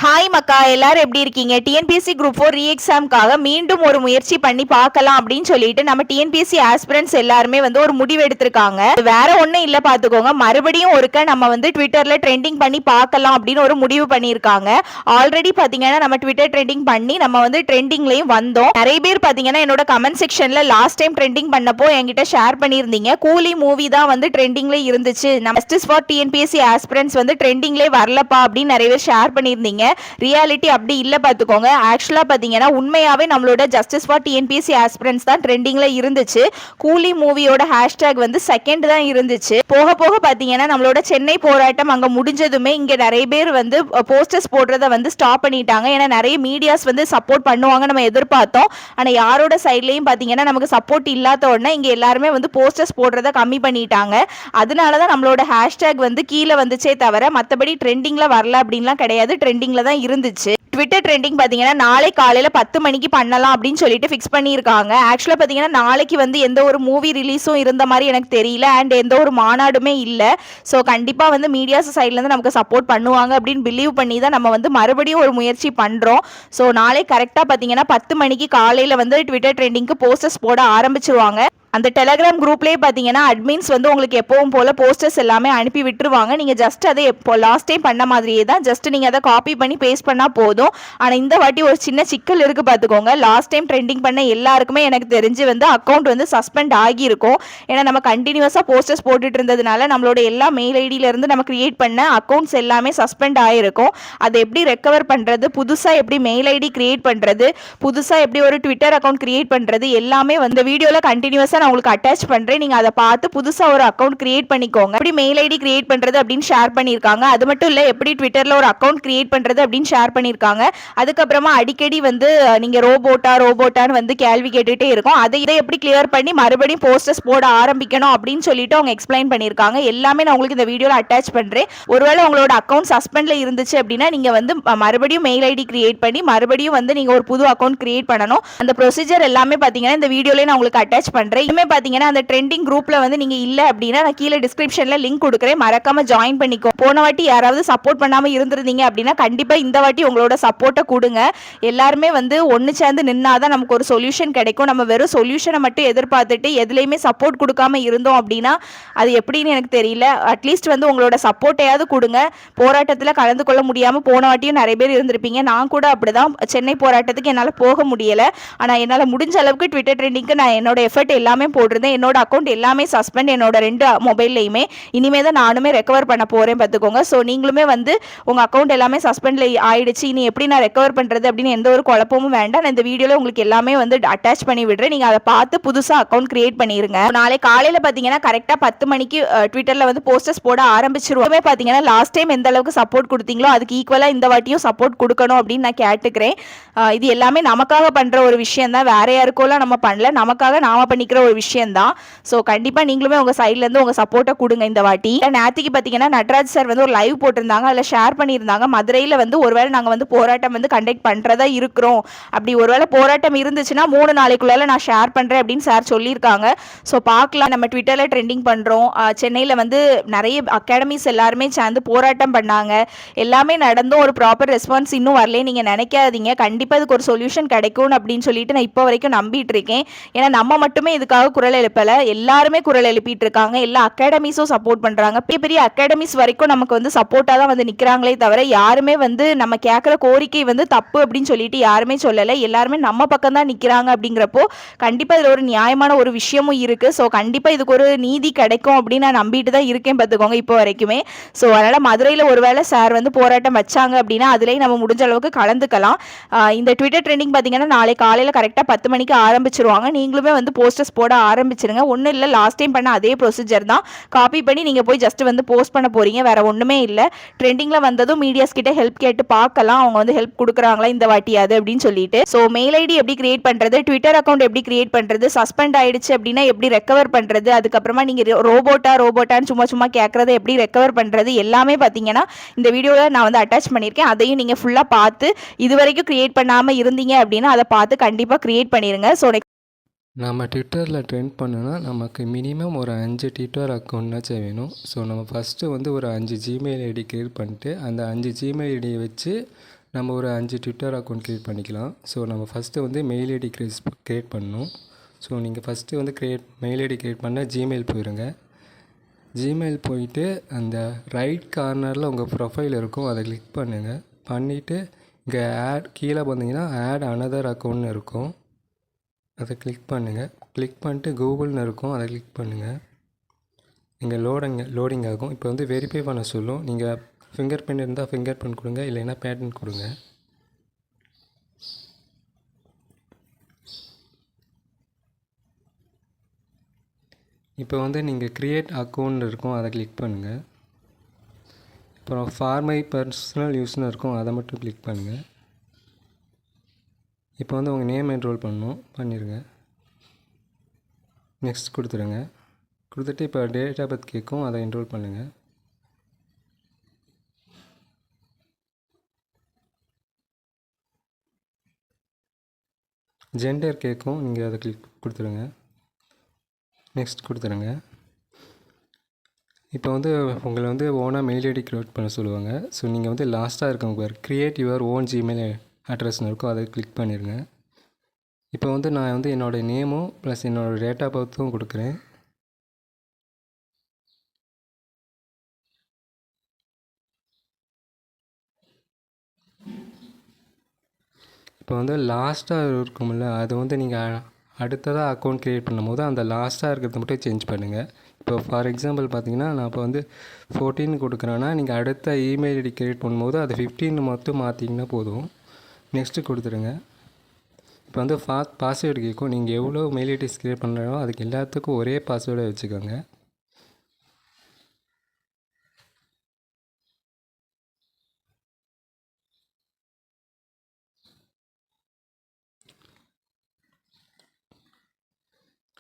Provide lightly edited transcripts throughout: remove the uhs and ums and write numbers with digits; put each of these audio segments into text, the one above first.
Hi மக்கா, எல்லாரும் எப்படி இருக்கீங்க? டிஎன்பிஎஸ்சி குரூப் 4 ரீ எக்ஸாம்க்காக மீண்டும் ஒரு முயற்சி பண்ணி பார்க்கலாம் அப்படின்னு சொல்லிட்டு நம்ம டிஎன்பிஎஸ்சி ஆஸ்பிரன்ட்ஸ் எல்லாருமே வந்து ஒரு முடிவு எடுத்திருக்காங்க. வேற ஒன்றும் இல்லை, பார்த்துக்கோங்க. மறுபடியும் ஒருக்க நம்ம வந்து ட்விட்டர்ல ட்ரெண்டிங் பண்ணி பார்க்கலாம் அப்படின்னு ஒரு முடிவு பண்ணியிருக்காங்க. ஆல்ரெடி பார்த்தீங்கன்னா நம்ம ட்விட்டர் ட்ரெண்டிங் பண்ணி நம்ம வந்து ட்ரெண்டிங்லையும் வந்தோம். நிறைய பேர் பார்த்தீங்கன்னா என்னோட கமெண்ட் செக்ஷன்ல லாஸ்ட் டைம் ட்ரெண்டிங் பண்ணப்போ என்கிட்ட ஷேர் பண்ணியிருந்தீங்க. கூலி மூவி தான் வந்து ட்ரெண்டிங்ல இருந்துச்சு, ஜஸ்டிஸ் ஃபார் டிஎன்பிஎஸ்சி ஆஸ்பிரன்ட்ஸ் வந்து ட்ரெண்டிங்லேயே வரலப்பா அப்படின்னு நிறைய பேர் ஷேர் பண்ணியிருந்தீங்க. ரியாலிட்டி அப்படி இல்ல, பாத்துக்கோங்க. ஆக்சுவலா பாத்தீங்கன்னா உண்மையாவே நம்மளோட ஜஸ்டிஸ் ஃபார் டிஎன்பிஎஸ்சி ஆஸ்பிரன்ட்ஸ் தான் ட்ரெண்டிங்ல இருந்துச்சு. கூலி மூவியோட ஹேஷ்டேக் வந்து செகண்ட் தான் இருந்துச்சு. போக போக பாத்தீங்கன்னா நம்மளோட சென்னை போராட்டம் அங்க முடிஞ்சதுமே இங்க நிறைய பேர் வந்து போஸ்டர்ஸ் போடுறத வந்து ஸ்டாப் பண்ணிட்டாங்க. ஏன்னா நிறைய மீடியாஸ் வந்து சப்போர்ட் பண்ணுவாங்க நம்ம எதிர்பார்த்தோம். ஆனா யாரோட சைட்லயும் பாத்தீங்கன்னா நமக்கு சப்போர்ட் இல்லாத உடனே இங்க எல்லாருமே வந்து போஸ்டர்ஸ் போடுறத கம்மி பண்ணிட்டாங்க. அதனாலதான் நம்மளோட ஹேஷ்டேக் வந்து கீழே வந்துச்சே தவிர மற்றபடி ட்ரெண்டிங்ல வரல அப்படின்லாம் கிடையாது. ட்ரெண்டிங்ல தான் இருந்துச்சு. ட்விட்டர் ட்ரெண்டிங் பார்த்தீங்கன்னா நாளை காலையில் 10 மணிக்கு பண்ணலாம் அப்படின்னு சொல்லிட்டு ஃபிக்ஸ் பண்ணியிருக்காங்க. ஆக்சுவலாக பார்த்தீங்கன்னா நாளைக்கு வந்து எந்த ஒரு மூவி ரிலீஸும் இருந்த மாதிரி எனக்கு தெரியல, அண்ட் எந்த ஒரு மாநாடுமே இல்லை. ஸோ கண்டிப்பாக வந்து மீடியாஸ் சைட்லேருந்து நமக்கு சப்போர்ட் பண்ணுவாங்க அப்படின்னு பிலீவ் பண்ணி தான் நம்ம வந்து மறுபடியும் ஒரு முயற்சி பண்ணுறோம். ஸோ நாளை கரெக்டாக பார்த்தீங்கன்னா 10 மணிக்கு காலையில் வந்து ட்விட்டர் ட்ரெண்டிங்க்கு போஸ்டர்ஸ் போட ஆரம்பிச்சிருவாங்க. அந்த டெலகிராம் குரூப்லேயே பார்த்தீங்கன்னா அட்மின்ஸ் வந்து உங்களுக்கு எப்பவும் போல போஸ்டர்ஸ் எல்லாமே அனுப்பி விட்டுருவாங்க. நீங்கள் ஜஸ்ட் அதை எப்போ லாஸ்ட் டைம் பண்ண மாதிரியே தான் ஜஸ்ட் நீங்கள் அதை காப்பி பண்ணி பேஸ்ட் பண்ணால் போதும். ஆனால் இந்த வாட்டி ஒரு சின்ன சிக்கல் இருக்குது, பார்த்துக்கோங்க. லாஸ்ட் டைம் ட்ரெண்டிங் பண்ண எல்லாருக்குமே எனக்கு தெரிஞ்சு வந்து அக்கௌண்ட் வந்து சஸ்பெண்ட் ஆகியிருக்கும். ஏன்னா நம்ம கண்டினியூஸாக போஸ்டர்ஸ் போட்டுட்டு இருந்ததுனால நம்மளோட எல்லா மெயில் ஐடியிலேருந்து நம்ம கிரியேட் பண்ண அக்கௌண்ட்ஸ் எல்லாமே சஸ்பெண்ட் ஆகிருக்கும். அதை எப்படி ரெக்கவர் பண்ணுறது, புதுசாக எப்படி மெயில் ஐடி கிரியேட் பண்ணுறது, புதுசாக எப்படி ஒரு ட்விட்டர் அக்கௌண்ட் கிரியேட் பண்ணுறது, எல்லாமே வந்து வீடியோவில் கண்டினியூஸாக நான் உங்களுக்கு அட்டாச் பண்றேன். நீங்க அதை பார்த்து புதுசா ஒரு அக்கவுண்ட் கிரியேட் பண்ணிக்கோங்க. எப்படி மெயில் ஐடி கிரியேட் பண்றது அப்படின்னு ஷேர் பண்ணிருக்காங்க. அது மட்டும் இல்ல, எப்படி ட்விட்டர்ல ஒரு அக்கவுண்ட் கிரியேட் பண்றது அப்படின்னு ஷேர் பண்ணிருக்காங்க. அதுக்கப்புறமா அடிக்கடி வந்து நீங்க ரோபோட்டான்னு வந்து கேள்வி கேட்டுட்டே இருக்கும். இதை எப்படி கிளியர் பண்ணி மறுபடியும் போஸ்டர்ஸ் போட ஆரம்பிக்கணும் அப்படின்னு சொல்லிட்டு அவங்க எக்ஸ்பிளைன் பண்ணிருக்காங்க. எல்லாமே நான் உங்களுக்கு இந்த வீடியோல அட்டாச் பண்றேன். ஒருவேளை உங்களோட அக்கவுண்ட் சஸ்பெண்ட்ல இருந்துச்சு அப்படின்னா நீங்க வந்து மறுபடியும் மெயில் ஐடி கிரியேட் பண்ணி மறுபடியும் வந்து நீங்க ஒரு புது அக்கவுண்ட் கிரியேட் பண்ணணும். அந்த ப்ரொசீஜர் எல்லாமே பாத்தீங்கன்னா இந்த வீடியோல நான் உங்களுக்கு அட்டாச் பண்றேன். பாத்தீங்கன்னா அந்த ட்ரெண்டிங் குரூப்ல வந்து நீங்க இல்ல அப்படின்னா நான் கீழே டிஸ்கிரிப்ஷன்ல லிங்க் கொடுக்குறேன், மறக்காம ஜாயின் பண்ணிக்கோ. போன வாட்டி யாராவது சப்போர்ட் பண்ணாம இருந்திருந்தீங்க அப்படின்னா கண்டிப்பா இந்த வாட்டி உங்களோட சப்போர்ட்டை கொடுங்க. எல்லாருமே வந்து ஒன்னு சேர்ந்து நின்னாதான் நமக்கு ஒரு சொல்யூஷன் கிடைக்கும். நம்ம வெறும் சொல்யூஷனை மட்டும் எதிர்பார்த்துட்டு எதுலையுமே சப்போர்ட் கொடுக்காம இருந்தோம் அப்படின்னா அது எப்படின்னு எனக்கு தெரியல. அட்லீஸ்ட் வந்து உங்களோட சப்போர்ட்டையாவது கொடுங்க. போராட்டத்தில் கலந்து கொள்ள முடியாம போன வாட்டியும் நிறைய பேர் இருந்திருப்பீங்க. நான் கூட அப்படிதான் சென்னை போராட்டத்துக்கு என்னால் போக முடியல. ஆனா என்னால் முடிஞ்ச அளவுக்கு ட்விட்டர் ட்ரெண்டிங்க்கு நான் என்னோட எஃபர்ட் எல்லாமே போட்டிருந்தேன். என்னோட அக்கௌண்ட் எல்லாமே சஸ்பெண்ட், என்னோட 2 மொபைல்லையுமே. இனிமே தான் நானுமே ரெக்கவர் பண்ண போறேன், பார்த்துக்கோங்க. ஸோ நீங்களுமே வந்து உங்க அக்கௌண்ட் எல்லாமே சஸ்பெண்ட்ல ஆயிடுச்சு, இனி எப்படி நான் ரெக்கவர் பண்றது அப்படின்னு எந்த ஒரு குழப்பமும் வேண்டாம். நான் இந்த வீடியோல உங்களுக்கு எல்லாமே வந்து அட்டாச் பண்ணி விடுறேன். நீங்க அதை பார்த்து புதுசா அக்கௌண்ட் கிரியேட் பண்ணிருங்க. நாளை காலையில பாத்தீங்கன்னா கரெக்டா 10 மணிக்கு ட்விட்டர்ல வந்து போஸ்டர்ஸ் போட ஆரம்பிச்சிருவோம். பாத்தீங்கன்னா லாஸ்ட் டைம் எந்த அளவுக்கு சப்போர்ட் கொடுத்தீங்களோ அதுக்கு ஈக்குவலா இந்த வாட்டியும் சப்போர்ட் கொடுக்கணும் அப்படின்னு நான் கேட்டுக்கிறேன். இது எல்லாமே நமக்காக பண்ற ஒரு விஷயம் தான், வேற யாருக்கோலாம் நம்ம பண்ணல, நமக்காக நாம பண்ணிக்கிற ஒரு விஷயம் தான். ஸோ கண்டிப்பாக நீங்களுமே உங்கள் சைட்லேருந்து உங்கள் சப்போர்ட்டை கொடுங்க இந்த வாட்டி. நேற்றுக்கு பார்த்தீங்கன்னா நட்ராஜ் சார் வந்து ஒரு லைவ் போட்டிருந்தாங்க, அதில் ஷேர் பண்ணியிருந்தாங்க. மதுரையில் வந்து ஒருவேளை நாங்கள் வந்து போராட்டம் வந்து கண்டக்ட் பண்ணுறதா இருக்கிறோம், அப்படி ஒருவேளை போராட்டம் இருந்துச்சுன்னா 3 நாளைக்குள்ளால நான் ஷேர் பண்ணுறேன் அப்படின்னு சார் சொல்லியிருக்காங்க. ஸோ பார்க்கலாம். நம்ம ட்விட்டரில் ட்ரெண்டிங் பண்ணுறோம். சென்னையில் வந்து நிறைய அகாடமிஸ் எல்லாருமே சேர்ந்து போராட்டம் பண்ணாங்க. எல்லாமே நடந்தும் ஒரு ப்ராப்பர் ரெஸ்பான்ஸ் இன்னும் வரல. நீங்கள் நினைக்காதீங்க, கண்டிப்பாக இதுக்கு ஒரு சொல்யூஷன் கிடைக்கும் அப்படின்னு சொல்லிட்டு நான் இப்போ வரைக்கும் நம்பிட்டு இருக்கேன். ஏன்னா நம்ம மட்டுமே இதுக்காக குரல் எழுப்பல, எல்லாருமே குரல் எழுப்பிட்டு இருக்காங்க. எல்லா அகாடமிஸும் சப்போர்ட் பண்றாங்க. பெரிய பெரிய அகாடமிஸ் வரைக்கும் நமக்கு வந்து சப்போர்ட்டா தான் வந்து நிக்கிறாங்களே தவிர யாருமே வந்து நம்ம கேட்குற கோரிக்கை வந்து தப்பு அப்படின்னு சொல்லிட்டு யாருமே சொல்லலை. எல்லாருமே நம்ம பக்கம் தான் நிக்கிறாங்க. அப்படிங்கிறப்போ கண்டிப்பா இதுல ஒரு நியாயமான ஒரு விஷயமும் இருக்கு. ஸோ கண்டிப்பா இதுக்கு ஒரு நீதி கிடைக்கும் அப்படின்னு நான் நம்பிட்டு தான் இருக்கேன், பார்த்துக்கோங்க இப்போ வரைக்குமே. ஸோ அதனால மதுரையில் ஒருவேளை சார் வந்து போராட்டம் வச்சாங்க அப்படின்னா அதுலேயும் நம்ம முடிஞ்ச அளவுக்கு கலந்துக்கலாம். இந்த ட்விட்டர் ட்ரெண்டிங் பார்த்தீங்கன்னா நாளை காலையில் கரெக்டாக 10 மணிக்கு ஆரம்பிச்சிருவாங்க. நீங்களுமே வந்து போஸ்டர்ஸ் போட ஆரம்பிச்சிருங்க. ஒன்றும் இல்லை, லாஸ்ட் டைம் பண்ண அதே ப்ரொசீஜர் தான். காப்பி பண்ணி நீங்கள் போய் ஜஸ்ட் வந்து போஸ்ட் பண்ண போகிறீங்க, வேறு ஒன்றுமே இல்லை. ட்ரெண்டிங்கில் வந்ததும் மீடியாஸ் கிட்ட ஹெல்ப் கேட்டு பார்க்கலாம், அவங்க வந்து ஹெல்ப் கொடுக்குறாங்களா இந்த வாட்டியாது அப்படின்னு சொல்லிட்டு. ஸோ மெயில் ஐடி எப்படி கிரியேட் பண்ணுறது, ட்விட்டர் அக்கௌண்ட் எப்படி கிரியேட் பண்ணுறது, சஸ்பெண்ட் ஆயிடுச்சு அப்படின்னா எப்படி ரெக்கவர் பண்ணுறது, அதுக்கப்புறமா நீங்கள் ரோபோட்டான்னு சும்மா கேட்குறத எப்படி ரெக்கவர் பண்ணுறது, எல்லாமே பார்த்தீங்கன்னா இந்த வீடியோவில் நான் வந்து அட்டாச் பண்ணியிருக்கேன். அதையும் நீங்கள் ஃபுல்லாக பார்த்து இது வரைக்கும் கிரியேட் பண்ணாமல் இருந்தீங்க அப்படின்னா அதை பார்த்து கண்டிப்பாக கிரியேட் பண்ணிடுங்க. ஸோ நம்ம ட்விட்டரில் ட்ரெண்ட் பண்ணோன்னா நமக்கு மினிமம் ஒரு 5 ட்விட்டர் அக்கௌண்ட்னாச்சும் வேணும். ஸோ நம்ம ஃபஸ்ட்டு வந்து ஒரு 5 ஜிமெயில் ஐடி க்ரியேட் பண்ணிட்டு அந்த 5 ஜிமெயில் ஐடியை வச்சு நம்ம ஒரு 5 ட்விட்டர் அக்கௌண்ட் க்ரியேட் பண்ணிக்கலாம். ஸோ நம்ம ஃபஸ்ட்டு வந்து மெயில் ஐடி க்ரியேட் பண்ணணும். ஸோ நீங்கள் ஃபஸ்ட்டு வந்து மெயில் ஐடி க்ரியேட் பண்ண ஜிமெயில் போயிடுங்க. ஜிமெயில் போயிட்டு அந்த ரைட் கார்னரில் உங்கள் ப்ரொஃபைல் இருக்கும், அதை கிளிக் பண்ணுங்கள். பண்ணிவிட்டு இங்கே கீழே பார்த்தீங்கன்னா ஆட் அனதர் அக்கௌண்ட்னு இருக்கும், அதை கிளிக் பண்ணுங்கள். கிளிக் பண்ணிட்டு கூகுள்னு இருக்கும், அதை கிளிக் பண்ணுங்கள். இங்கே லோடிங் ஆகும். இப்போ வந்து வெரிஃபை பண்ண சொல்லும். நீங்கள் ஃபிங்கர் பிரிண்ட் இருந்தால் ஃபிங்கர் பிரிண்ட் கொடுங்க, இல்லைன்னா பேட்டர்ன் கொடுங்க. இப்போ வந்து நீங்கள் க்ரியேட் அக்கௌண்ட் இருக்கும், அதை கிளிக் பண்ணுங்கள். அப்புறம் ஃபார் மை பர்சனல் யூஸ்னு இருக்கும், அதை மட்டும் கிளிக் பண்ணுங்கள். இப்போ வந்து உங்கள் நேம் என்ரோல் பண்ணிடுங்க. நெக்ஸ்ட் கொடுத்துருங்க. கொடுத்துட்டு இப்போ டேட் ஆஃப் பர்த் கேட்கும், அதை என்ரோல் பண்ணுங்கள். ஜெண்டர் கேட்கும், நீங்கள் அதை கிளிக் கொடுத்துருங்க. நெக்ஸ்ட் கொடுத்துருங்க. இப்போ வந்து உங்களை வந்து ஓனாக மெயில் ஐடி க்ரியேட் பண்ண சொல்லுவாங்க. ஸோ நீங்கள் வந்து லாஸ்ட்டாக இருக்கவங்க க்ரியேட் யுவர் ஓன் ஜிமெயில் அட்ரஸ்னு இருக்கும், அதை கிளிக் பண்ணிடுங்க. இப்போ வந்து நான் வந்து என்னோடய நேமும் ப்ளஸ் என்னோடய டேட் ஆஃப் பர்த்தும் கொடுக்குறேன். இப்போ வந்து லாஸ்ட்டாக இருக்கும்ல, அது வந்து நீங்கள் அடுத்ததாக அக்கௌண்ட் க்ரியேட் பண்ணும்போது அந்த லாஸ்ட்டாக இருக்கிறத மட்டும் சேஞ்ச் பண்ணுங்கள். இப்போ ஃபார் எக்ஸாம்பிள் பார்த்தீங்கன்னா நான் இப்போ வந்து 14 கொடுக்குறேன்னா நீங்கள் அடுத்த இமெயில் ஐடி க்ரியேட் பண்ணும்போது அது 15 மட்டும் மாற்றிங்கன்னா போதும். நெக்ஸ்ட்டு கொடுத்துருங்க. இப்போ வந்து பாஸ்வேர்டு கேட்கும். நீங்கள் எவ்வளோ மெயில் ஐடிஸ் க்ரியேட் பண்ணுறீங்களோ அதுக்கு எல்லாத்துக்கும் ஒரே பாஸ்வேர்டை வச்சுக்கோங்க.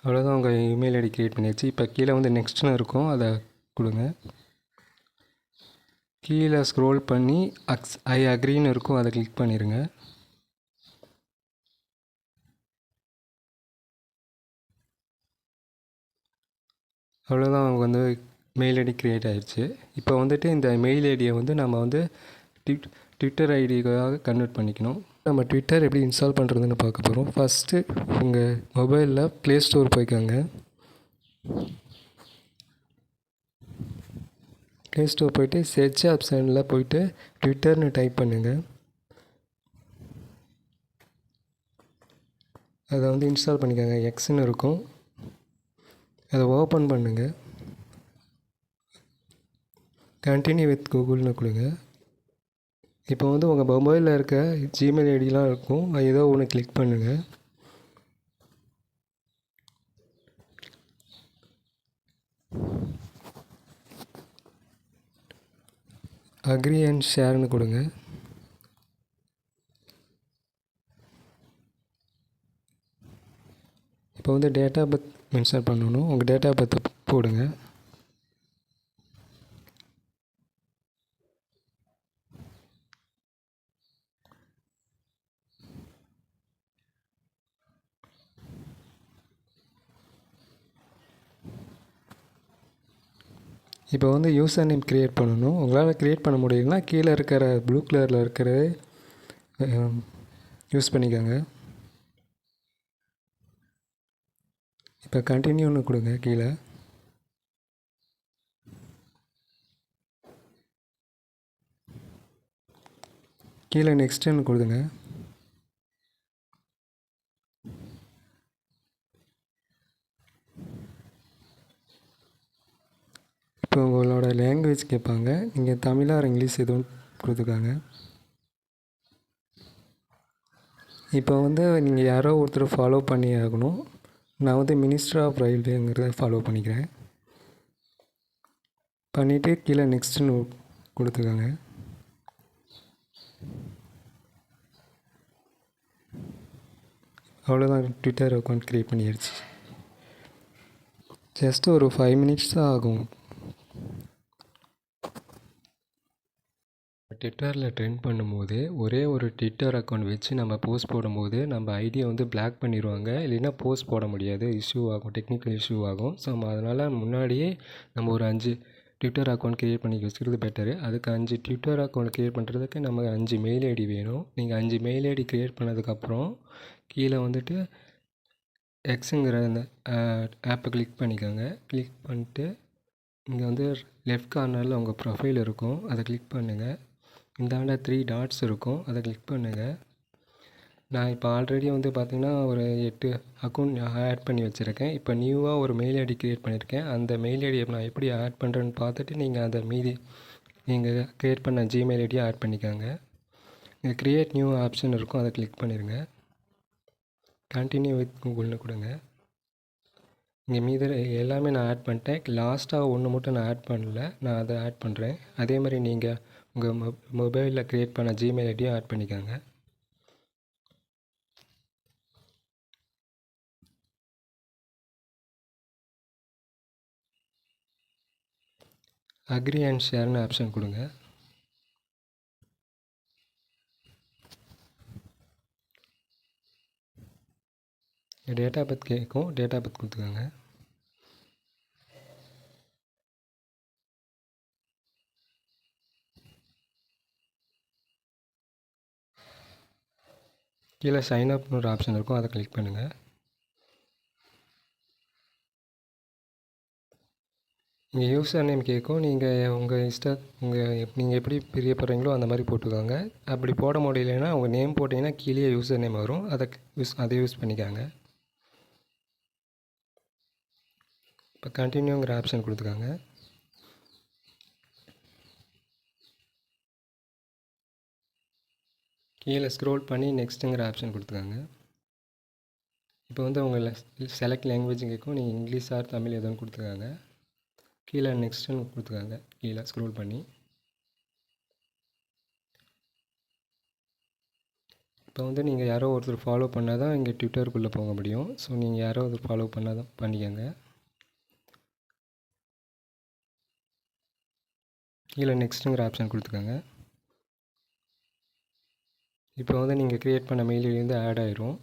அவ்வளோதான், உங்கள் இமெயில் ஐடி க்ரியேட் பண்ணியாச்சு. இப்போ கீழே வந்து நெக்ஸ்ட்னு இருக்கும், அதை கொடுங்க. கீழே ஸ்க்ரோல் பண்ணி ஐ அக்ரின்னு இருக்கும், அதை கிளிக் பண்ணிடுங்க. அவ்வளோதான், அவங்க வந்து மெயில் ஐடி க்ரியேட் ஆகிடுச்சு. இப்போ வந்துட்டு இந்த மெயில் ஐடியை வந்து நம்ம வந்து ட்விட்டர் ஐடிக்காக கன்வெர்ட் பண்ணிக்கணும். நம்ம ட்விட்டர் எப்படி இன்ஸ்டால் பண்ணுறதுன்னு பார்க்க போகிறோம். ஃபஸ்ட்டு உங்கள் மொபைலில் ப்ளே ஸ்டோர் போய்க்காங்க. ப்ளே ஸ்டோர் போய்ட்டு சர்ச் ஆப்ஷனில் போய்ட்டு ட்விட்டர்னு டைப் பண்ணுங்கள். அதை வந்து இன்ஸ்டால் பண்ணிக்கோங்க. எக்ஸ்ன்னு இருக்கும், அதை ஓப்பன் பண்ணுங்கள். கண்டினியூ வித் கூகுள்னு கொடுங்க. இப்போ வந்து உங்கள் மொபைலில் இருக்க ஜிமெயில் ஐடிலாம் இருக்கும், அது ஏதோ ஒன்று கிளிக் பண்ணுங்கள். அக்ரி அண்ட் ஷேர்னு கொடுங்க. இப்போ வந்து டேட் ஆஃப் பர்த் மென்ஷன் பண்ணணும். உங்கள் டேட் ஆஃப் பர்த் போடுங்க. இப்போ வந்து யூசர் நேம் க்ரியேட் பண்ணணும். உங்களால் க்ரியேட் பண்ண முடியும்னா கீழே இருக்கிற ப்ளூ கலரில் இருக்கிறத யூஸ் பண்ணிக்கோங்க. இப்போ கண்டினியூன்னு கொடுங்க. கீழே கீழே நெக்ஸ்ட்டுன்னு கொடுங்க. இப்போ உங்களோட லாங்குவேஜ் கேட்பாங்க, நீங்கள் தமிழா இங்கிலீஷ் எதுவும் கொடுத்துக்காங்க. இப்போ வந்து நீங்கள் யாரோ ஒருத்தர் ஃபாலோ பண்ணி ஆகணும். நான் வந்து மினிஸ்டர் ஆஃப் ரயில்வேங்கிறத ஃபாலோ பண்ணிக்கிறேன். பண்ணிவிட்டு கீழே நெக்ஸ்ட்டுன்னு கொடுத்துக்காங்க. அவ்வளோதான், ட்விட்டர் அக்கௌண்ட் க்ரியேட் பண்ணிடுச்சு. ஜஸ்ட் ஒரு 5 மினிட்ஸ் தான் ஆகும். ட்விட்டரில் ட்ரெண்ட் பண்ணும்போது ஒரே ஒரு ட்விட்டர் அக்கௌண்ட் வச்சு நம்ம போஸ்ட் போடும்போது நம்ம ஐடியை வந்து பிளாக் பண்ணிடுவாங்க, இல்லைன்னா போஸ்ட் போட முடியாது, இஷ்யூ ஆகும், டெக்னிக்கல் இஷ்யூ ஆகும். ஸோ நம்ம அதனால் முன்னாடியே நம்ம ஒரு 5 ட்விட்டர் அக்கௌண்ட் க்ரியேட் பண்ணி வச்சுக்கிறது பெட்டரு. அதுக்கு 5 ட்விட்டர் அக்கௌண்ட் க்ரியேட் பண்ணுறதுக்கு நமக்கு 5 மெயில் ஐடி வேணும். நீங்கள் 5 மெயில் ஐடி க்ரியேட் பண்ணதுக்கப்புறம் கீழே வந்துட்டு எக்ஸுங்கிற அந்த ஆப்பை கிளிக் பண்ணிக்கோங்க. கிளிக் பண்ணிட்டு இங்கே வந்து லெஃப்ட் கார்னரில் உங்கள் ப்ரொஃபைல் இருக்கும், அதை கிளிக் பண்ணுங்கள். இந்தாண்ட 3 டாட்ஸ் இருக்கும், அதை கிளிக் பண்ணுங்கள். நான் இப்போ ஆல்ரெடி வந்து பார்த்திங்கன்னா ஒரு 8 அக்கௌண்ட் ஆட் பண்ணி வச்சுருக்கேன். இப்போ நியூவாக ஒரு மெயில் ஐடி க்ரியேட் பண்ணியிருக்கேன். அந்த மெயில் ஐடியை நான் எப்படி ஆட் பண்ணுறேன்னு பார்த்துட்டு நீங்கள் அதை நீங்கள் க்ரியேட் பண்ண ஜிமெயில் ஐடியை ஆட் பண்ணிக்கோங்க. இங்கே க்ரியேட் நியூ ஆப்ஷன் இருக்கும், அதை கிளிக் பண்ணிடுங்க. கண்டினியூ வித் கூகுள்னு கொடுங்க. இங்கே மீது எல்லாமே நான் ஆட் பண்ணிட்டேன். லாஸ்ட்டாக ஒன்று மட்டும் நான் ஆட் பண்ணல, நான் அதை ஆட் பண்ணுறேன். அதே மாதிரி நீங்கள் உங்கள் மொபைலில் க்ரியேட் பண்ண ஜிமெயில் ஐடியும் ஆட் பண்ணிக்கோங்க. அக்ரி அண்ட் ஷேர்னு ஆப்ஷன் கொடுங்க. டேட்டா பத் கேட்கும், டேட்டா பத் கொடுத்துக்கோங்க. கீழே சைன் அப்னு ஒரு ஆப்ஷன் இருக்கும், அதை கிளிக் பண்ணுங்கள். இங்கே யூசர் நேம் கேட்கும். நீங்கள் நீங்கள் எப்படி பிரியப்படுறீங்களோ அந்த மாதிரி போட்டுக்கோங்க. அப்படி போட முடியலைன்னா உங்கள் நேம் போட்டிங்கன்னா கீழே யூசர் நேம் வரும், அதை யூஸ் பண்ணிக்காங்க. இப்போ கண்டினியூங்கிற ஆப்ஷன் கொடுத்துக்காங்க. கீழே ஸ்க்ரோல் பண்ணி நெக்ஸ்ட்டுங்கிற ஆப்ஷன் கொடுத்துக்காங்க. இப்போ வந்து உங்களை செலக்ட் லாங்குவேஜ் கேட்கும், நீங்கள் இங்கிலீஷ் ஆர் தமிழ் எதுவும் கொடுத்துக்காங்க. கீழே நெக்ஸ்ட்டுன்னு கொடுத்துக்காங்க. கீழே ஸ்க்ரோல் பண்ணி இப்போ வந்து நீங்கள் யாரோ ஒருத்தர் ஃபாலோ பண்ணால் தான் இங்கே ட்விட்டருக்குள்ளே போக முடியும். ஸோ நீங்கள் யாரோ ஒருத்தர் ஃபாலோ பண்ணால் தான் பண்ணிக்கோங்க. கீழே நெக்ஸ்ட்டுங்கிற ஆப்ஷன் கொடுத்துக்கோங்க. இப்போ வந்து நீங்கள் க்ரியேட் பண்ண மெயில் ஐடி வந்து ஆட் ஆயிரும்.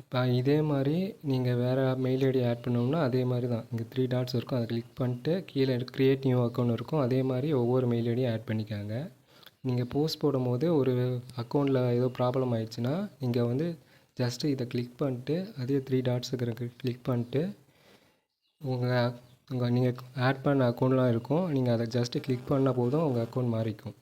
இப்போ இதே மாதிரி நீங்கள் வேறு மெயில் ஐடி ஆட் பண்ணோம்னா அதே மாதிரி தான் இங்கே 3 டாட்ஸ் இருக்கும், அதை கிளிக் பண்ணிட்டு கீழே க்ரியேட் நியூ அக்கௌண்ட் இருக்கும். அதே மாதிரி ஒவ்வொரு மெயில் ஐடியும் ஆட் பண்ணிக்காங்க. நீங்கள் போஸ்ட் போடும்போது ஒரு அக்கௌண்ட்டில் ஏதோ ப்ராப்ளம் ஆயிடுச்சுன்னா இங்கே வந்து ஜஸ்ட்டு இதை கிளிக் பண்ணிட்டு அதே 3 டாட்ஸுக்கு கிளிக் பண்ணிட்டு நீங்கள் ஆட் பண்ண அக்கௌண்ட்லாம் இருக்கும், நீங்கள் அதை ஜஸ்ட்டு கிளிக் பண்ணால் போதும் உங்கள் அக்கௌண்ட் மாறிக்கும்.